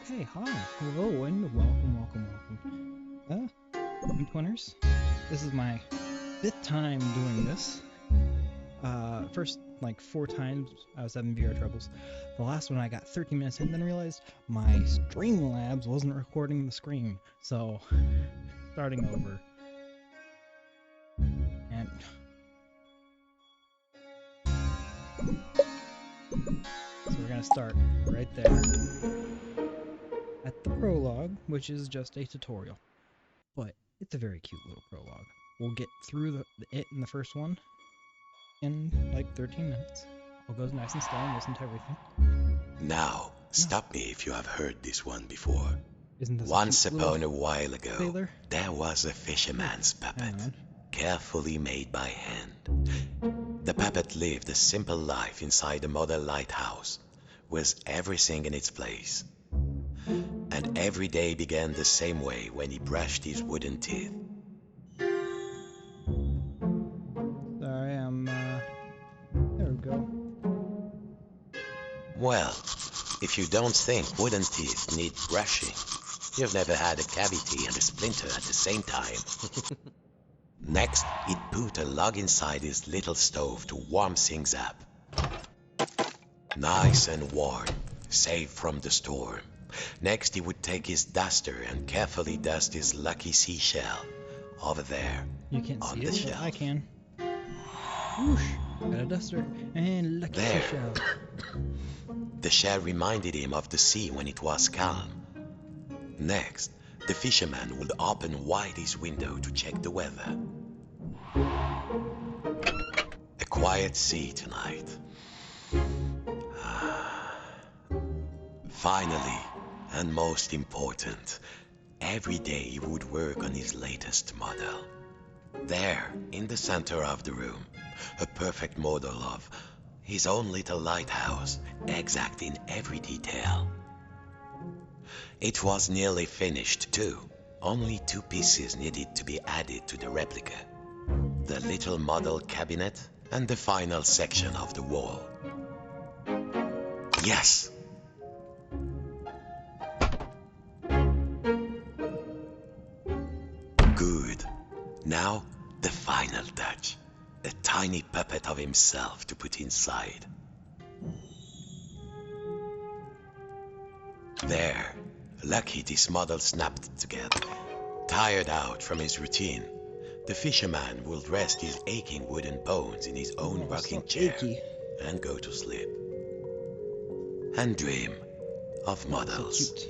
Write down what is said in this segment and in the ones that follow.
Okay, hi, hello, and welcome. I'm Twinners. This is my 5th time doing this. First, like 4 times, I was having VR troubles. The last one I got 13 minutes in, then realized my Streamlabs wasn't recording the screen, so starting over. And so we're gonna start right there at the prologue, which is just a tutorial. But it's a very cute little prologue. We'll get through it in the first one in like 13 minutes. I'll go nice and slow and listen to everything. Now, stop me if you have heard this one before. Isn't this Once upon a while ago, sailor? there was a fisherman's puppet, carefully made by hand. The puppet lived a simple life inside a model lighthouse, with everything in its place. And every day began the same way when he brushed his wooden teeth. Sorry, there we go. Well, if you don't think wooden teeth need brushing, you've never had a cavity and a splinter at the same time. Next, he'd put a log inside his little stove to warm things up. Nice and warm, safe from the storm. Next, he would take his duster and carefully dust his lucky seashell over there. You can't on see the it, shelf. but I can. Whoosh! Got a duster and lucky There. seashell. The shell reminded him of the sea when it was calm. Next, the fisherman would open wide his window to check the weather. A quiet sea tonight. Finally, and most important, every day he would work on his latest model. There, in the center of the room, a perfect model of his own little lighthouse, exact in every detail. It was nearly finished too. Only 2 pieces needed to be added to the replica. The little model cabinet and the final section of the wall. Yes! Good. Now, the final touch. A tiny puppet of himself to put inside. There. Lucky this model snapped together. Tired out from his routine, the fisherman will rest his aching wooden bones in his own rocking chair and go to sleep. And dream of models. So cute.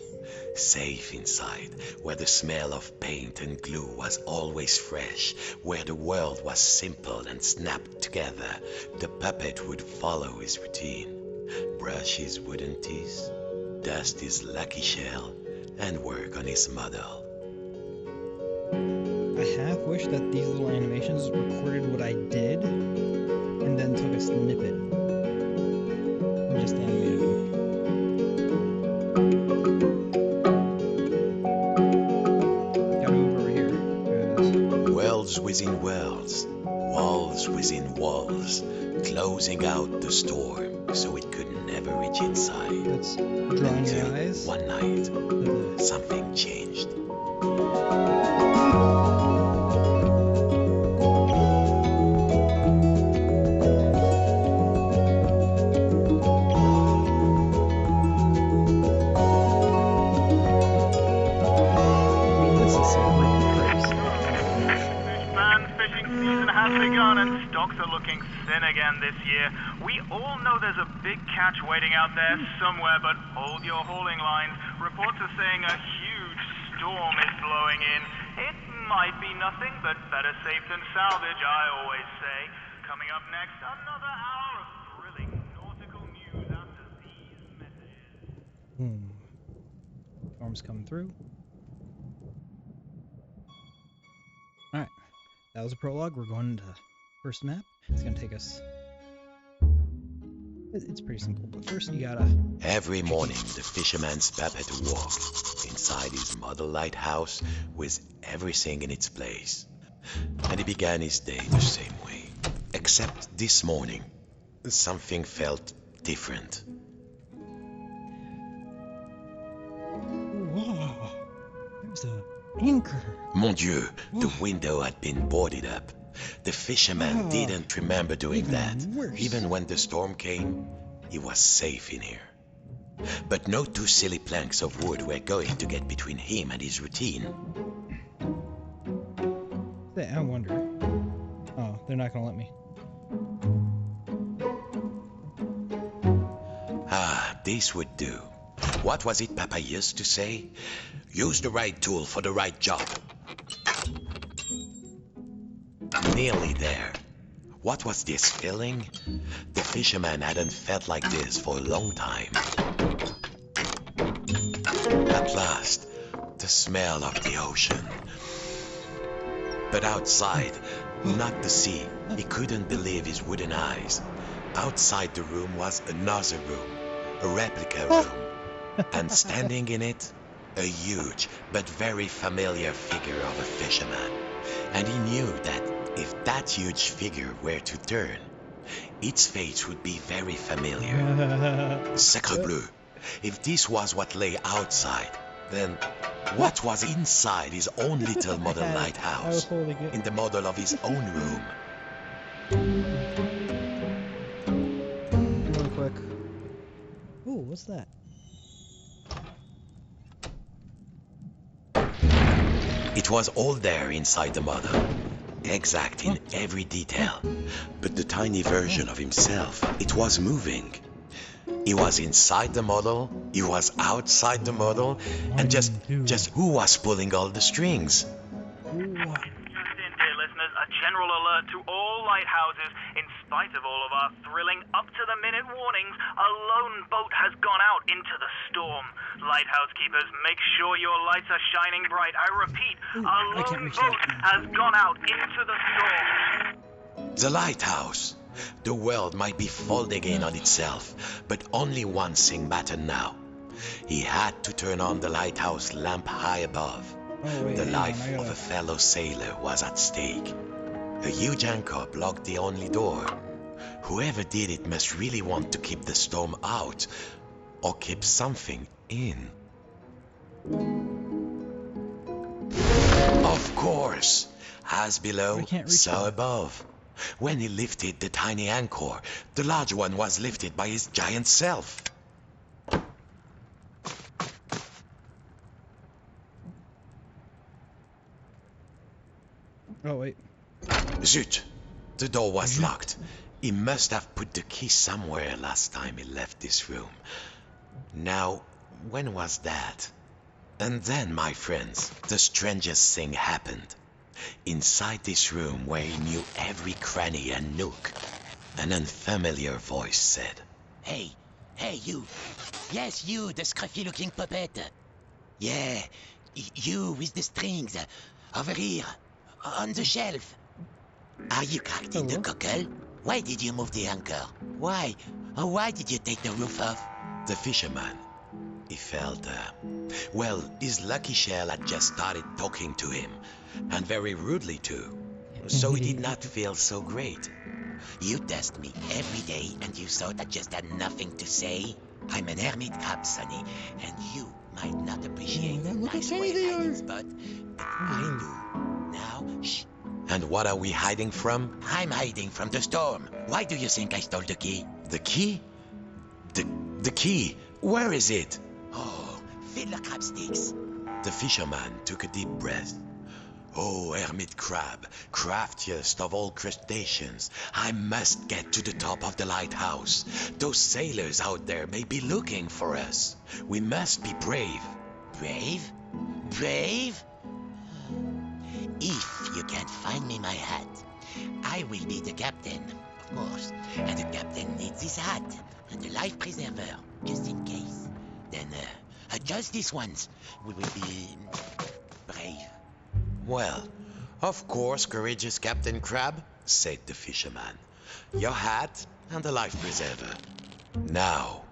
Safe inside, where the smell of paint and glue was always fresh, where the world was simple and snapped together, the puppet would follow his routine, brush his wooden teeth, dust his lucky shell, and work on his model. I half wish that these little animations recorded what I did and then took a snippet and just animated them. Gotta move over here. Worlds within worlds, walls within walls, closing out the storm so it could never reach inside. That's drawing your Until eyes. one night, something changed. Stocks are looking thin again this year. We all know there's a big catch waiting out there somewhere, but hold your hauling lines. Reports are saying a huge storm is blowing in. It might be nothing, but better safe than salvage, I always say. Coming up next, another hour of thrilling nautical news after these messages. Storm's coming through. Alright, that was a prologue. We're going to first map. It's gonna take us. It's pretty simple, but first you gotta. Every morning, the fisherman's puppet awoke inside his model lighthouse with everything in its place. And he began his day the same way. Except this morning, something felt different. There's a anchor. Mon Dieu, the Oh. window had been boarded up. The fisherman Oh, didn't remember doing even that. worse. Even when the storm came, he was safe in here. But no two silly planks of wood were going to get between him and his routine. I wonder. Oh, they're not gonna let me. Ah, this would do. What was it Papa used to say? Use the right tool for the right job. Nearly there. What was this feeling? The fisherman hadn't felt like this for a long time. At last, the smell of the ocean. But outside, not the sea. He couldn't believe his wooden eyes. Outside the room was another room, a replica room. And standing in it, a huge but very familiar figure of a fisherman. And he knew that if that huge figure were to turn, its face would be very familiar. Sacre bleu! If this was what lay outside, then what was inside his own little model I was lighthouse, holding it. in the model of his own room? Real quick. Ooh, what's that? It was all there inside the model, exact in every detail. But the tiny version of himself, it was moving. He was inside the model, he was outside the model, and just who was pulling all the strings? Ooh. Just in, dear listeners, a general alert to all lighthouses. In spite of all of our thrilling up-to-the-minute warnings, a lone boat has gone out into the storm. Lighthouse keepers, make sure your lights are shining bright. I repeat, a I can't lone reach boat that. has gone out into the storm. The lighthouse. The world might be folding in on itself, but only one thing mattered now. He had to turn on the lighthouse lamp high above. Oh, wait, The hang on, life I of gotta- a fellow sailor was at stake. A huge anchor blocked the only door. Whoever did it must really want to keep the storm out, or keep something in. Of course, as below, We can't reach so it. above. When he lifted the tiny anchor, the large one was lifted by his giant self. Oh, wait. Zut! The door was locked. He must have put the key somewhere last time he left this room. Now, when was that? And then, my friends, the strangest thing happened. Inside this room where he knew every cranny and nook, an unfamiliar voice said, Hey, you. Yes, you, the scruffy-looking puppet. Yeah, you with the strings. Over here, on the shelf. Are you cracked in the Hello? cockle? Why did you move the anchor? Why? Oh, why did you take the roof off? The fisherman. He felt, well, his lucky shell had just started talking to him, and very rudely too. So he did not feel so great. You test me every day and you thought I just had nothing to say? I'm an hermit crab, Sonny, and you might not appreciate the Look how nice tiny way they hiding are. spot, but I do. Now, shh. And what are we hiding from? I'm hiding from the storm. Why do you think I stole the key? The key? The key? Where is it? Oh, fiddler crab sticks. The fisherman took a deep breath. Oh, hermit crab, craftiest of all crustaceans, I must get to the top of the lighthouse. Those sailors out there may be looking for us. We must be brave. Brave? Brave? If you can't find me my hat, I will be the captain, of course. And the captain needs his hat and a life preserver, just in case. Then, just this once, we will be brave. Well, of course, courageous Captain Crab, said the fisherman. Your hat and a life preserver. Now,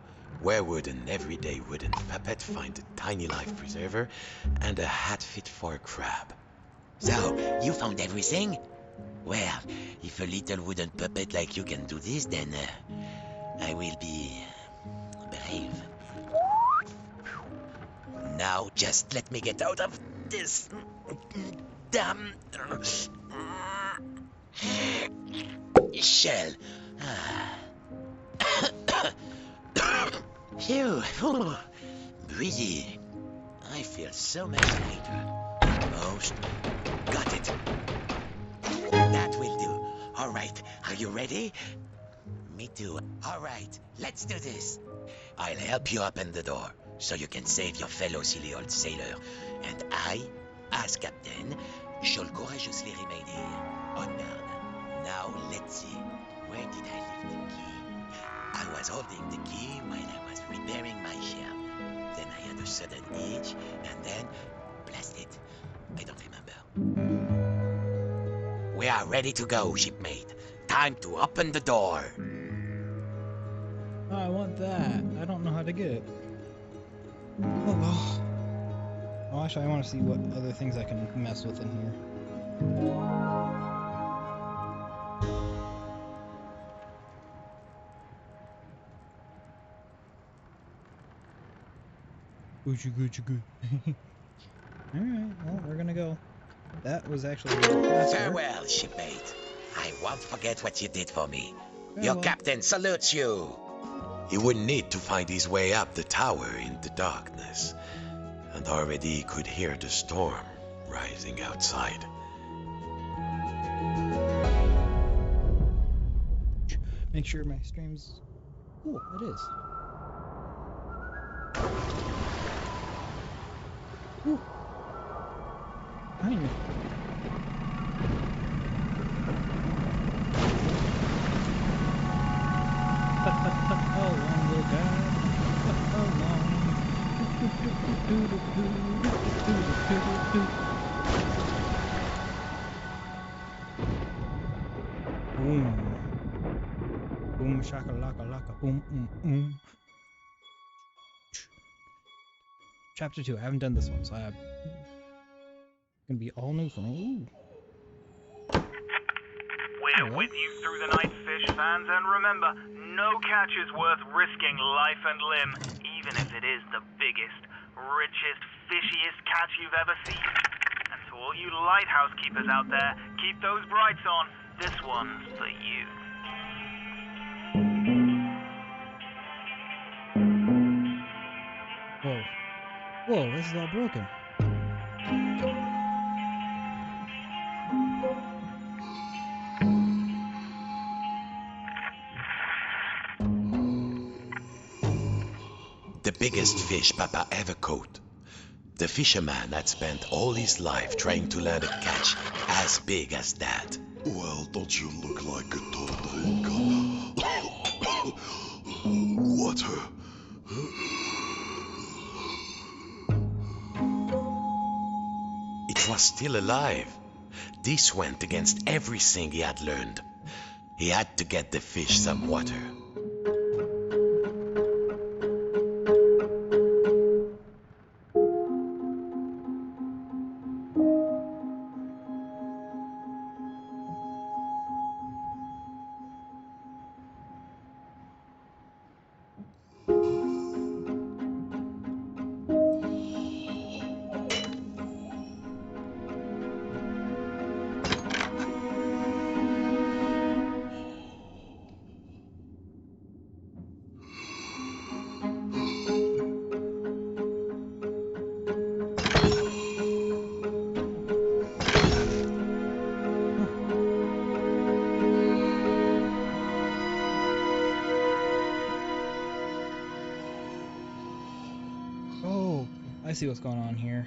where would an everyday wooden puppet find a tiny life preserver and a hat fit for a crab? So, you found everything? Well, if a little wooden puppet like you can do this, then I will be brave. Now, just let me get out of this damn shell. Phew. Breezy. I feel so much lighter. Almost. Got it. That will do. All right. Are you ready? Me too. All right. Let's do this. I'll help you open the door so you can save your fellow silly old sailor. And I, as captain, shall courageously remain here on guard. Now let's see. Where did I leave the key? I was holding the key while I was repairing my shell. Then I had a sudden itch, and then, blast it, I don't remember. We are ready to go, shipmate. Time to open the door. Oh, I want that. I don't know how to get it. Oh, well, actually, I want to see what other things I can mess with in here. Gucci, Gucci, Gucci. Alright, well, we're gonna go. That was actually faster. Farewell, shipmate. I won't forget what you did for me. Farewell. Your captain salutes you. He would need to find his way up the tower in the darkness, and already he could hear the storm rising outside. Make sure my stream's... Cool, it is. Ooh. Behind me. Oh, long little guy. Oh, long. Boom. Boom, shaka laka laka. Boom, Chapter 2. I haven't done this one, so it's gonna be all new for me. Ooh. We're with you through the night, fish fans, and remember, no catch is worth risking life and limb, even if it is the biggest, richest, fishiest catch you've ever seen. And to all you lighthouse keepers out there, keep those brights on. This one's for you. Whoa. Whoa, this is all broken. The biggest fish Papa ever caught. The fisherman had spent all his life trying to land a catch as big as that. Well, don't you look like a tornado? Water. It was still alive. This went against everything he had learned. He had to get the fish some water. I see what's going on here.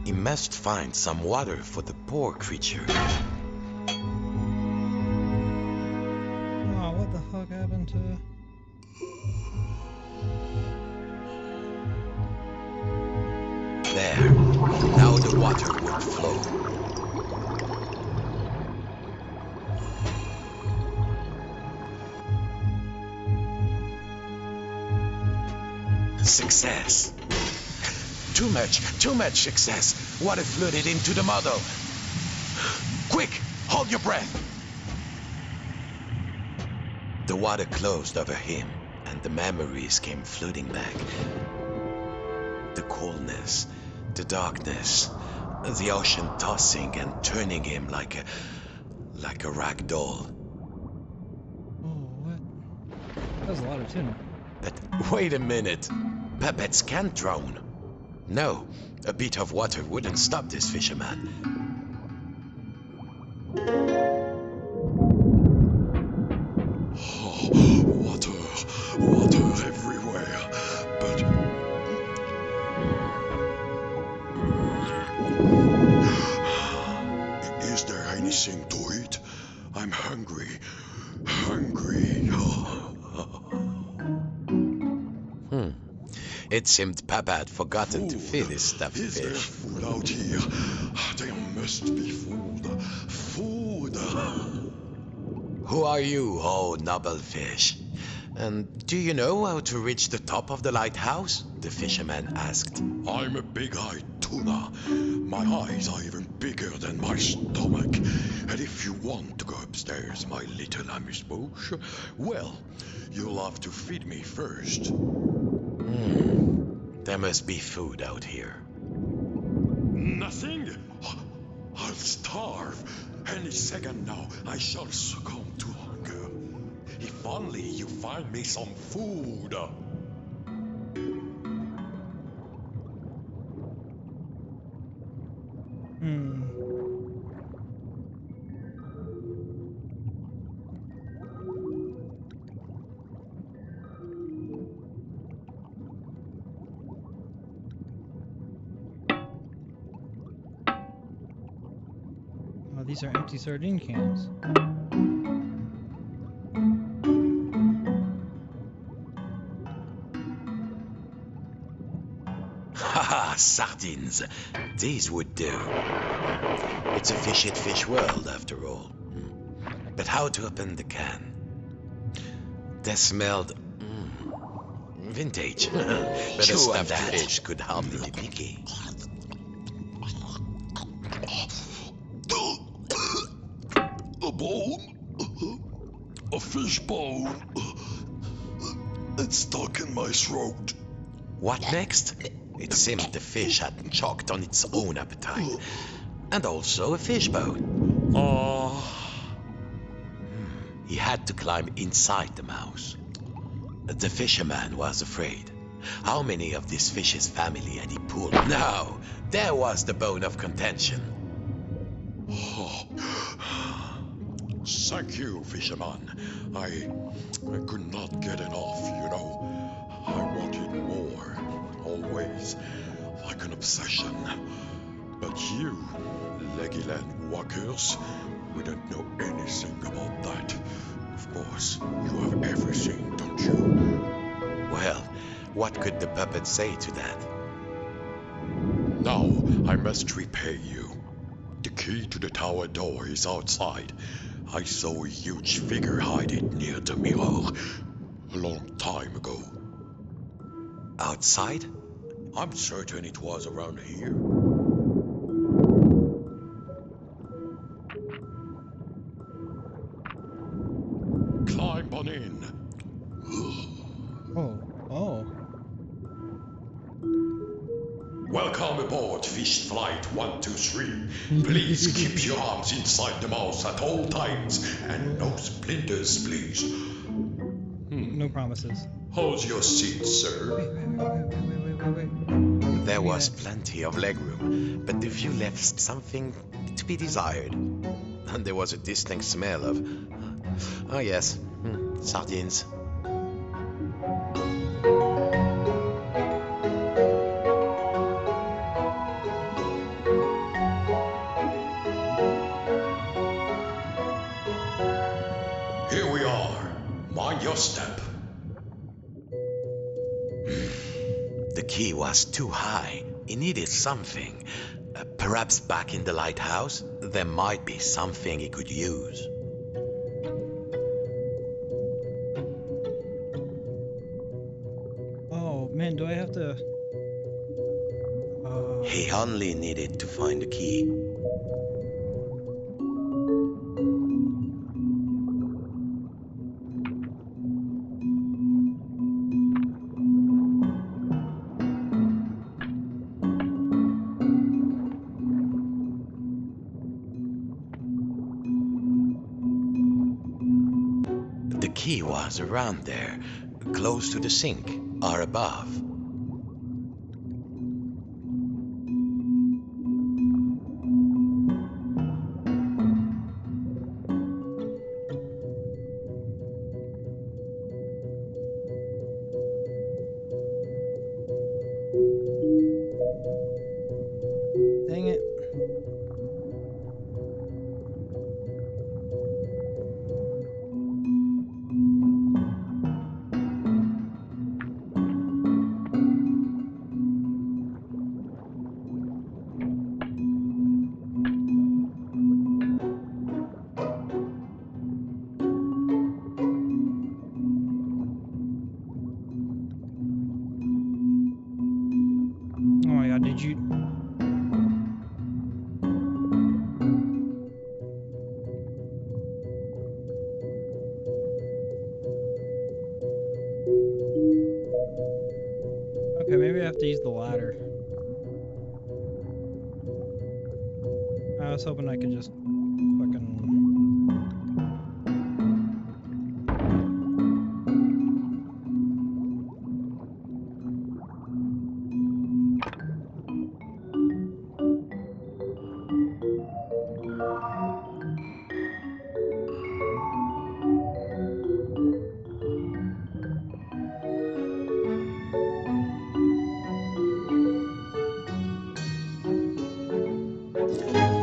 He must find some water for the poor creature. Oh, what the fuck happened to... There. Now the water would flow. Success. Too much success. Water flooded into the model. Quick, hold your breath. The water closed over him, and the memories came flooding back. The coldness, the darkness, the ocean tossing and turning him like a rag doll. Oh, what? That was a lot of tuna. But wait a minute. Puppets can't drown. No, a bit of water wouldn't stop this fisherman. Water everywhere. But is there anything to eat? I'm hungry. It seemed Papa had forgotten to feed his stuffed Is there fish. food out here? There must be food. Who are you, oh noble fish? And do you know how to reach the top of the lighthouse? The fisherman asked. I'm a big-eyed tuna. My eyes are even bigger than my stomach. And if you want to go upstairs, my little amuse-bouche, well, you'll have to feed me first. There must be food out here. Nothing? I'll starve. Any second now, I shall succumb to hunger. If only you find me some food. Oh, these are empty sardine cans. Haha, sardines. These would do. It's a fish world after all. But how to open the can? They smelled vintage. But a Chew on stuffed that. fish could hardly be picky. A bone? A fish bone? It's stuck in my throat. What next? It seemed the fish had choked on its own appetite. And also a fish bone. He had to climb inside the mouse. The fisherman was afraid. How many of this fish's family had he pulled? Now, there was the bone of contention. Thank you, fisherman. I could not get enough, you know. I wanted more, always, like an obsession. But you, leggy-land walkers, we don't know anything about that. Of course, you have everything, don't you? Well, what could the puppet say to that? Now, I must repay you. The key to the tower door is outside. I saw a huge figure hide it near the mirror a long time ago. Outside? I'm certain it was around here. Climb on in. Oh. Welcome aboard Fish Flight 123. Please keep your arms inside the mouth at all times and no splinters, please. No promises. How's your seat, sir? Wait. There was plenty of legroom, but the view left something to be desired. And there was a distinct smell of... oh yes, sardines. Here we are. Mind your step. The key was too high. He needed something. Perhaps back in the lighthouse, there might be something he could use. Oh man, do I have to? He only needed to find the key. key was around there, close to the sink or above. Dang it. Oh my god, did you... Okay, maybe I have to use the ladder. I was hoping I could just fucking...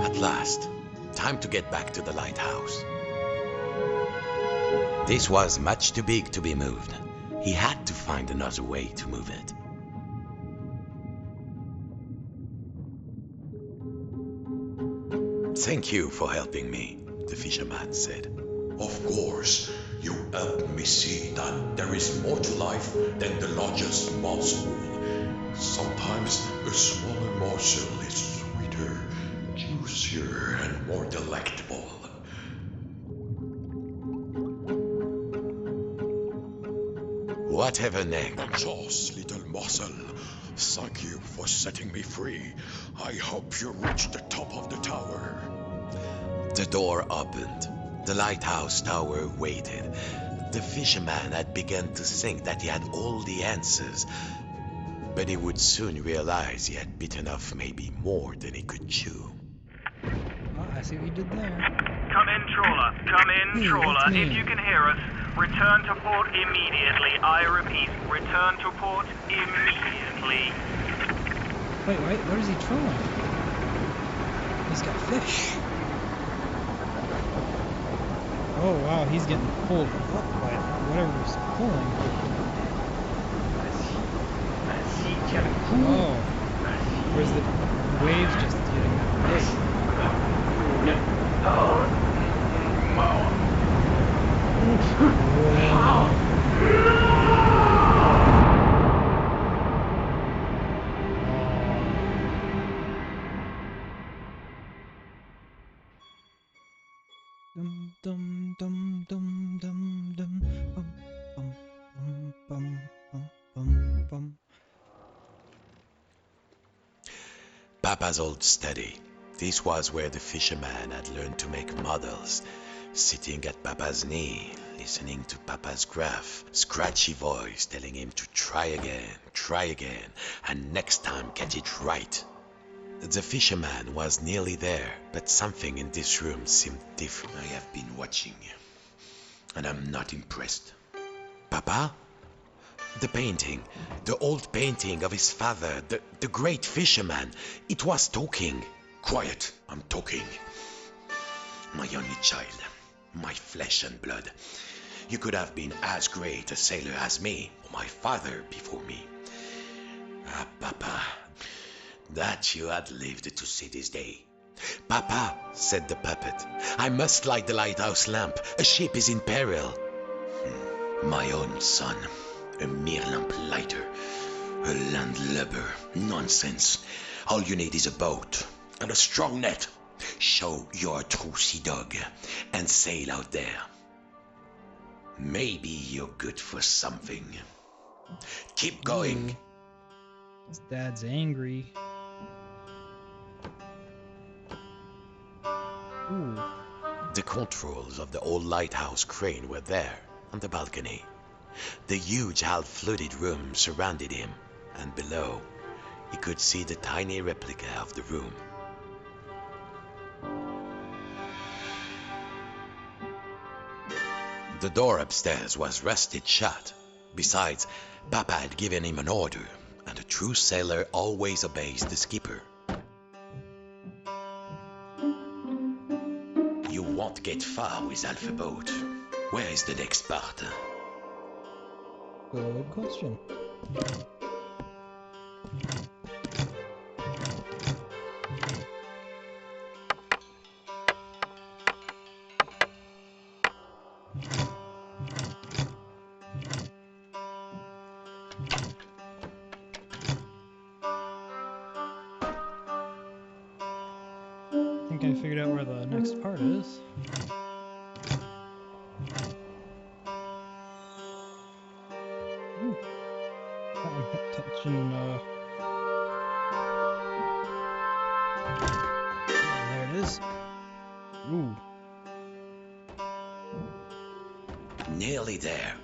At last, time to get back to the lighthouse. This was much too big to be moved. He had to find another way to move it. Thank you for helping me, the fisherman said. Of course, you helped me see that there is more to life than the largest morsel. Sometimes a smaller morsel is sweeter, juicier, and more delectable. Whatever next. Just little morsel. Thank you for setting me free. I hope you reach the top of the tower. The door opened. The lighthouse tower waited. The fisherman had begun to think that he had all the answers, but he would soon realize he had bitten off maybe more than he could chew. Oh, I see what you did there. Come in, trawler. Come in, Hey, trawler. that's me. If you can hear us, return to port immediately. I repeat, return to port immediately. Wait, what is he trolling? He's got fish. Oh wow, he's getting pulled up by whatever's pulling. Oh, where's the waves just hitting that fish? Dum dum dum dum dum dum bum bum bum bum bum bum. Papa's old study. This was where the fisherman had learned to make models. Sitting at Papa's knee, listening to Papa's gruff, scratchy voice telling him to try again, and next time get it right. The fisherman was nearly there, but something in this room seemed different. I have been watching, and I'm not impressed. Papa? The painting, the old painting of his father, the great fisherman, it was talking. Quiet, I'm talking. My only child, my flesh and blood. You could have been as great a sailor as me, or my father before me. Ah, Papa, that you had lived to see this day. Papa, said the puppet, I must light the lighthouse lamp. A ship is in peril. My own son, a mere lamp lighter, a landlubber, nonsense. All you need is a boat and a strong net. Show you're a true sea dog and sail out there. Maybe you're good for something. Keep going. His dad's angry. Ooh. The controls of the old lighthouse crane were there, on the balcony. The huge half-flooded room surrounded him, and below, he could see the tiny replica of the room. The door upstairs was rusted shut. Besides, Papa had given him an order, and a true sailor always obeys the skipper. You won't get far with Alpha Boat. Where is the next part? Good question. I think I figured out where the next part is. Ooh. I'm touching, there it is. Ooh. Nearly there.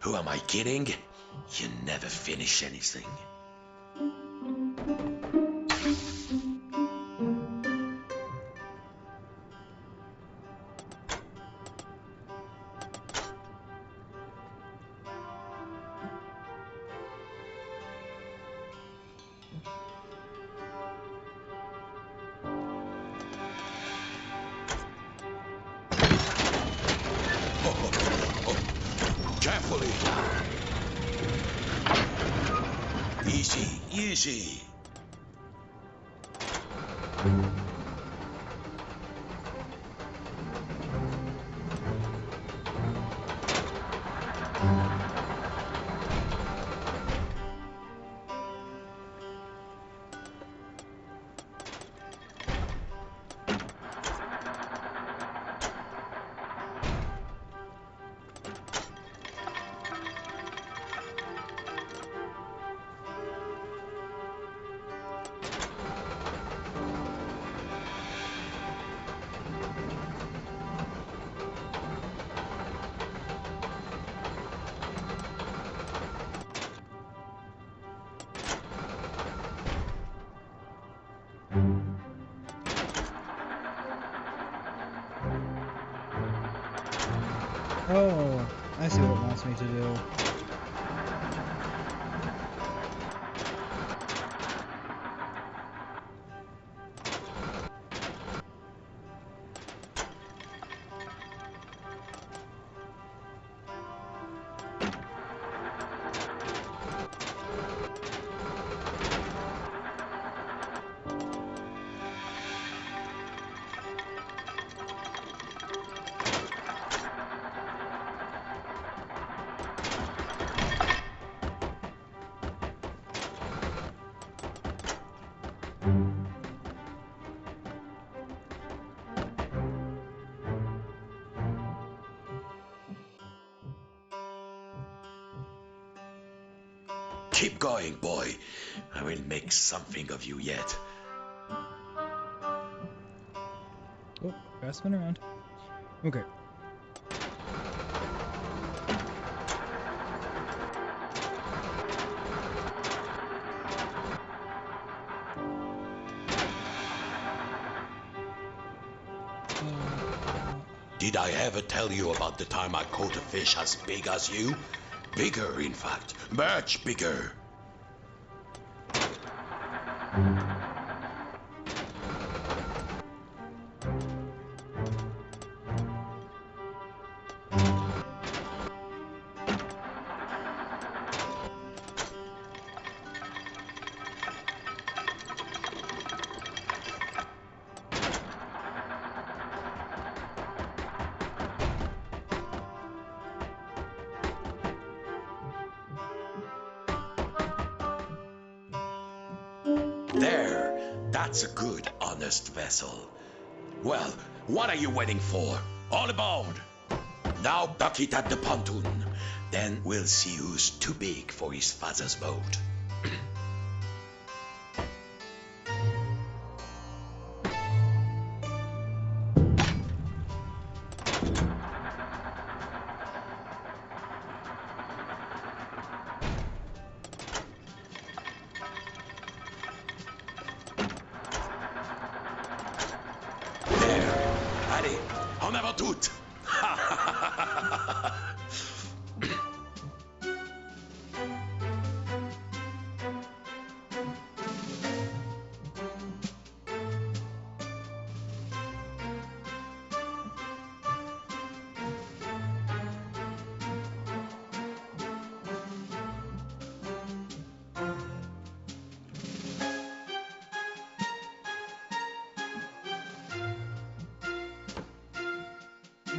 Who am I kidding? You never finish anything. Carefully. Easy, easy. Oh, I see what it wants me to do. Keep going, boy. I will make something of you yet. Oh, gotta spin around. Okay. Did I ever tell you about the time I caught a fish as big as you? Bigger, in fact. Much bigger. There, that's a good, honest vessel. Well, what are you waiting for? All aboard! Now buck it at the pontoon. Then we'll see who's too big for his father's boat. Allez, en avant toutes.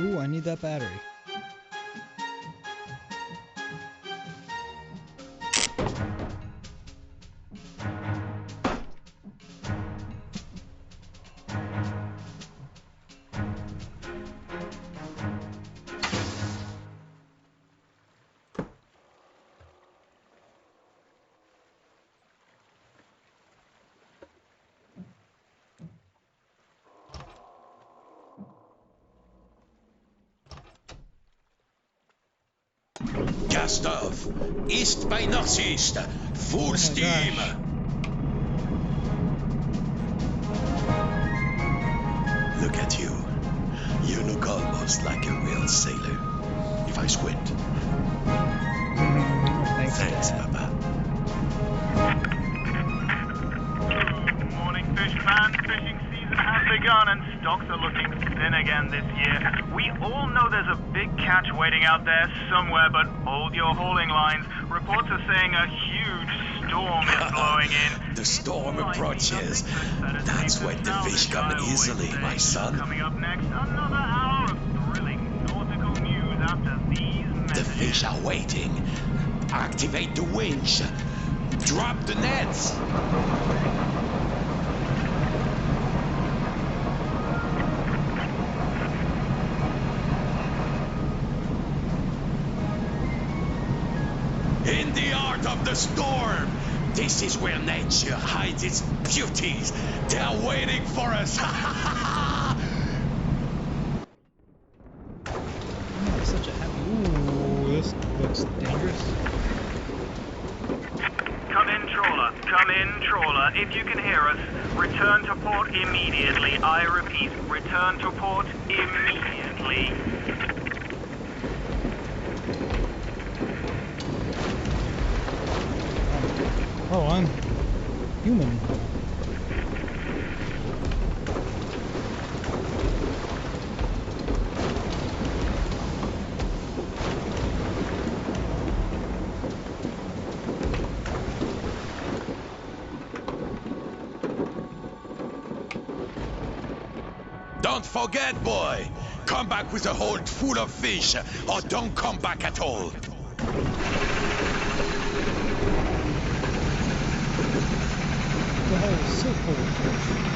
Ooh, I need that battery. Cast off. East by northeast. Full steam. gosh. Look at you. You look almost like a real sailor. If I squint. Thanks, Dad. Papa. Morning, Fisherman. Fishing season has begun and stocks are looking thin again this year. We all know there's a big catch waiting out there somewhere, but hold your hauling lines. Reports are saying a huge storm is blowing in. The storm approaches. That's when the fish come easily, my son. Coming up next, another hour of thrilling nautical news after these The messages. fish are waiting. Activate the winch. Drop the nets. In the heart of the storm. This is where nature hides its beauties. They are waiting for us. Oh, such a happy. Ooh, this looks dangerous. Come in, trawler. Come in, trawler. If you can hear us, return to port immediately. I repeat, return to port immediately. Oh, I'm human. Don't forget, boy. Come back with a hold full of fish, or don't come back at all. The hole is so full of fish.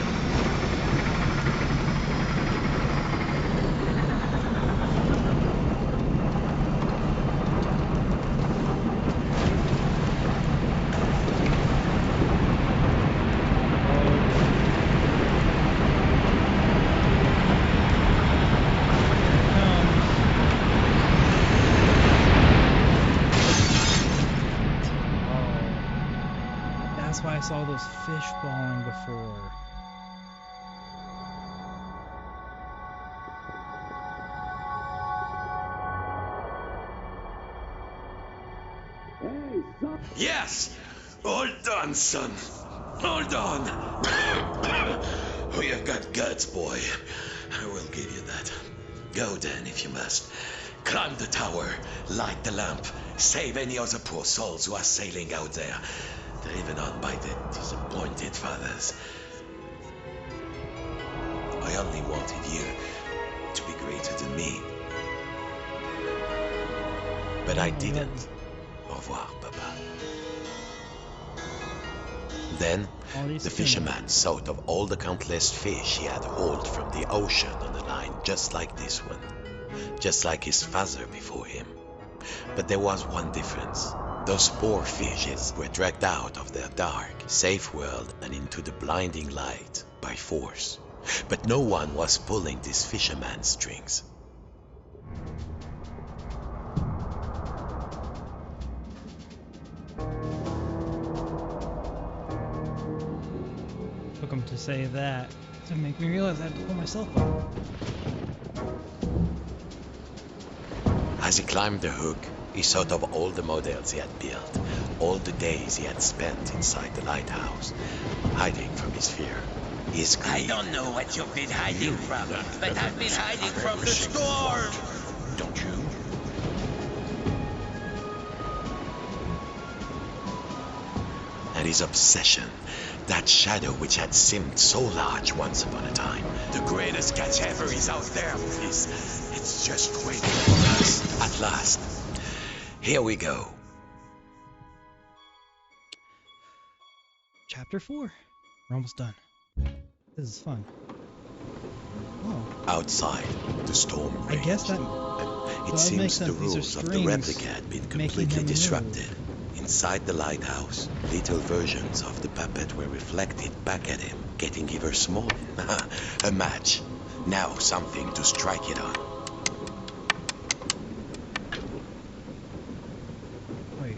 That's why I saw those fish falling before. Yes! Hold on, son. Hold on. Oh, you've got guts, boy. I will give you that. Go then, if you must. Climb the tower, light the lamp, save any other poor souls who are sailing out there, driven on by the disappointed fathers. I only wanted you to be greater than me. But I didn't. Au revoir, Papa. Then, the fisherman thought of all the countless fish he had hauled from the ocean on a line just like this one, just like his father before him. But there was one difference. Those poor fishes were dragged out of their dark, safe world and into the blinding light by force. But no one was pulling this fisherman's strings. Took him to say that To make me realize I had to pull myself up. As he climbed the hook, he thought of all the models he had built, all the days he had spent inside the lighthouse, hiding from his fear, his I greed. don't know what you've been hiding from, but I've been hiding from the storm! Don't you? And his obsession, that shadow which had seemed so large once upon a time. The greatest catch ever is out there, please. It's just waiting for us. At last, here we go. Chapter 4. We're almost done. This is fun. Oh, Outside, the storm I guess raged. that It makes seems the sense. These are rules of the strings replica had been making completely him move. disrupted. Inside the lighthouse, little versions of the puppet were reflected back at him, getting ever smaller. A match. Now something to strike it on. Wait.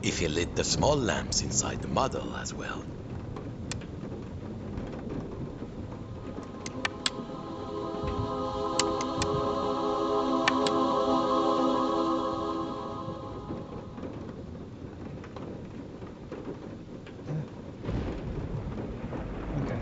If he lit the small lamps inside the model as well. Okay.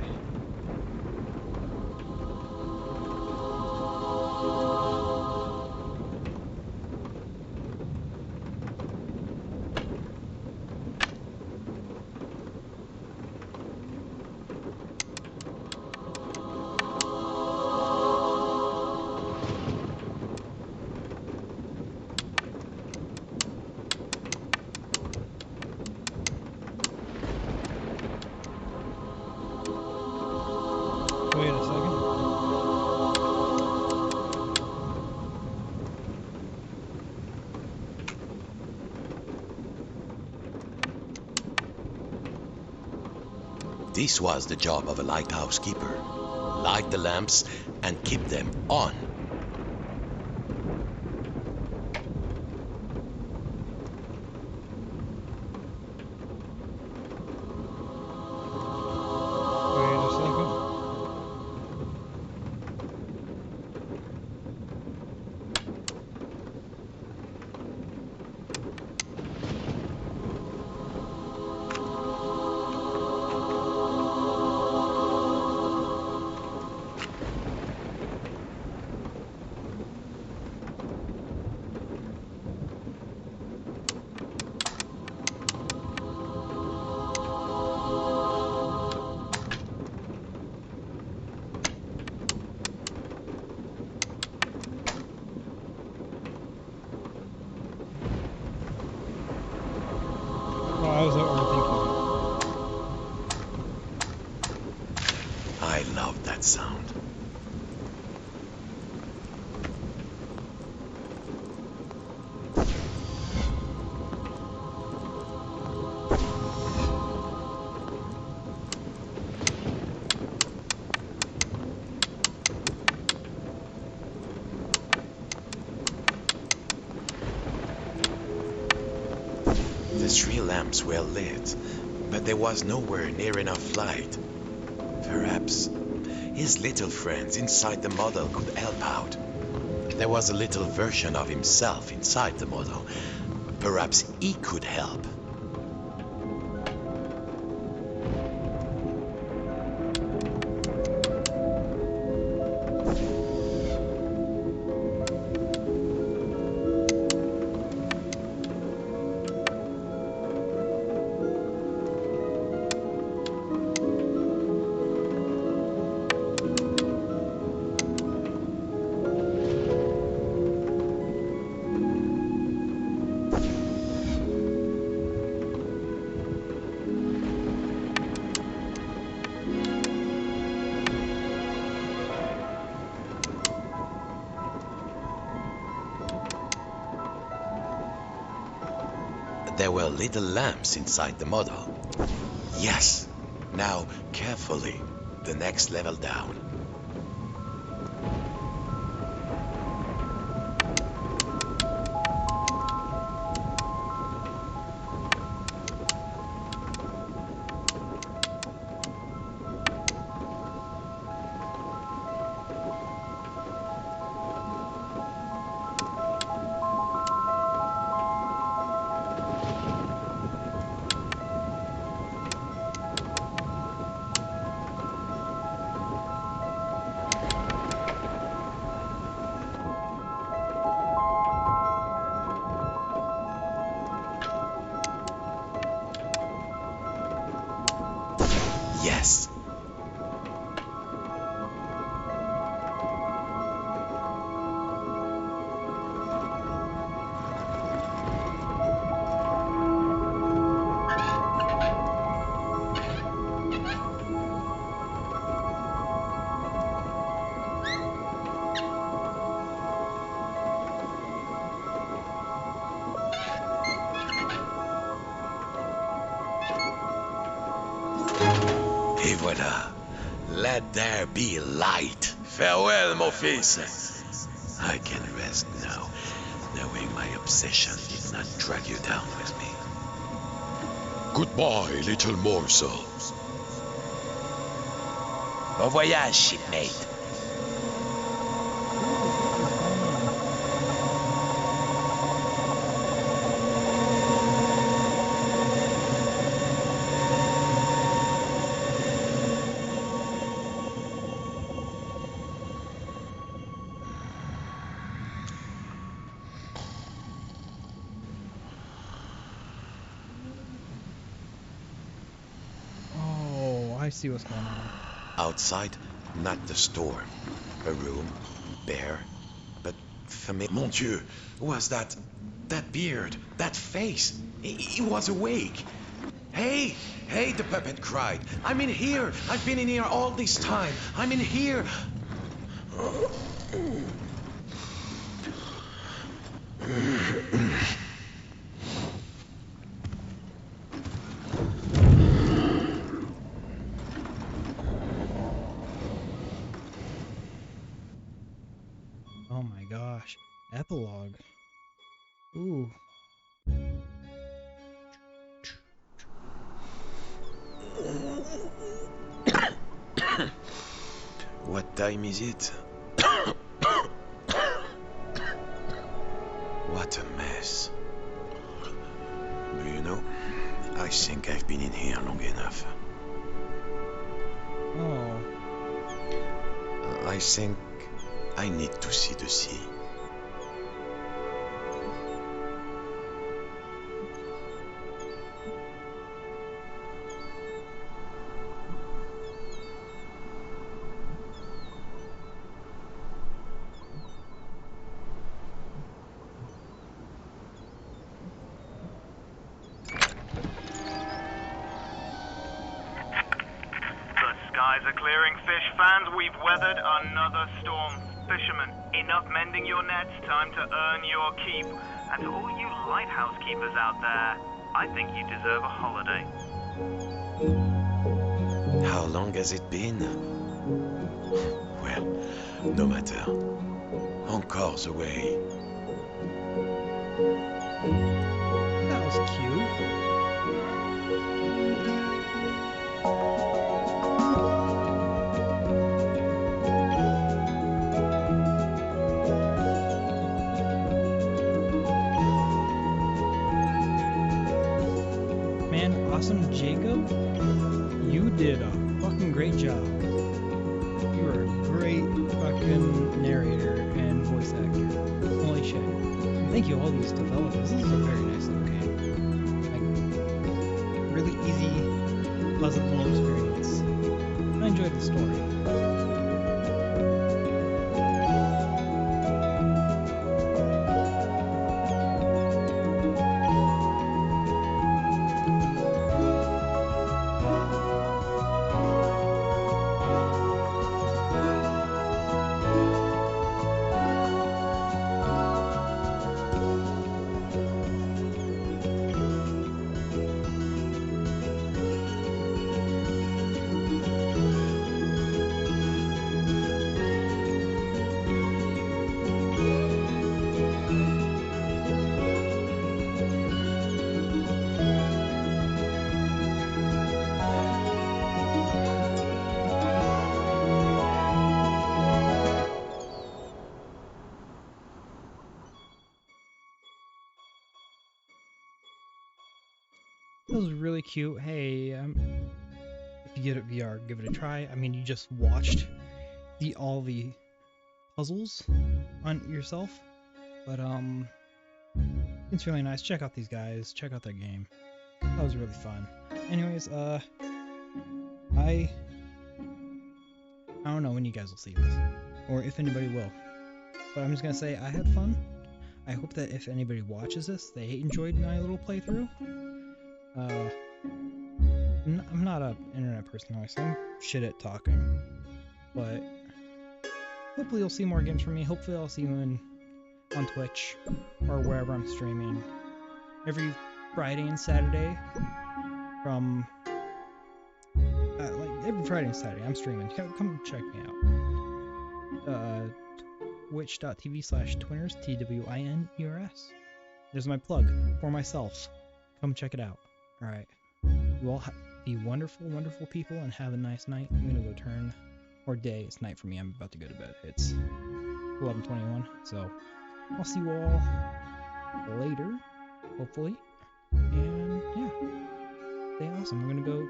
Wait a second. This was the job of a lighthouse keeper. Light the lamps and keep them on. Wait a second. Oh, I was overthinking. I love that sound. The three lamps were lit, but there was nowhere near enough light. Perhaps his little friends inside the model could help out. There was a little version of himself inside the model. Perhaps he could help. There were little lamps inside the model. Yes. Now, carefully. The next level down. Yes. Et voilà. Let there be light. Farewell, mon fils. I can rest now, knowing my obsession did not drag you down with me. Goodbye, little morsel. Bon voyage, shipmate. I see what's going on. Outside, not the storm. A room, bare, but familiar. Mon Dieu, was that beard, that face? He was awake. Hey, the puppet cried. I'm in here. I've been in here all this time. I'm in here. Oh my gosh. Epilogue. Ooh. What time is it? What a mess. Do you know, I think I've been in here long enough. Oh. I think I need to see the sea. The skies are clearing, fish fans. We've weathered another storm. Fisherman, enough mending your nets. Time to earn your keep. And to all you lighthouse keepers out there, I think you deserve a holiday. How long has it been? Well, no matter. Encore the way. That was cute. Man, awesome Jacob, you did a fucking great job. You were a great fucking narrator and voice actor. Holy shit. And thank you all these developers. This is a very nice little game. Like, really easy, pleasant little experience. I enjoyed the story. was really cute. Hey, if you get it VR, give it a try. I mean, you just watched all the puzzles on yourself, but it's really nice. Check out these guys. Check out their game. That was really fun. Anyways, I don't know when you guys will see this, or if anybody will, but I'm just gonna say I had fun. I hope that if anybody watches this, they enjoyed my little playthrough. I'm not an internet person, so I'm shit at talking, but hopefully you'll see more games from me. Hopefully I'll see you on Twitch or wherever I'm streaming every Friday and Saturday from every Friday and Saturday I'm streaming. Come check me out. Twitch.tv/Twinners, TWINERS. There's my plug for myself. Come check it out. Alright. You all be wonderful, wonderful people and have a nice night. I'm gonna go turn, or day, it's night for me. I'm about to go to bed. It's 11:21, so I'll see you all later, hopefully. And yeah, stay awesome. I'm gonna go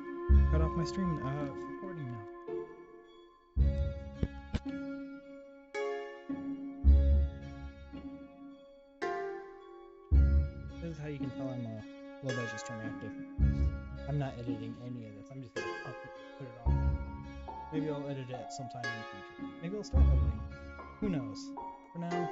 cut off my stream, recording now. This is how you can tell I'm a low budget stream active. I'm not editing any of this. I'm just gonna put it on. Maybe I'll edit it sometime in the future. Maybe I'll start editing. Who knows? For now,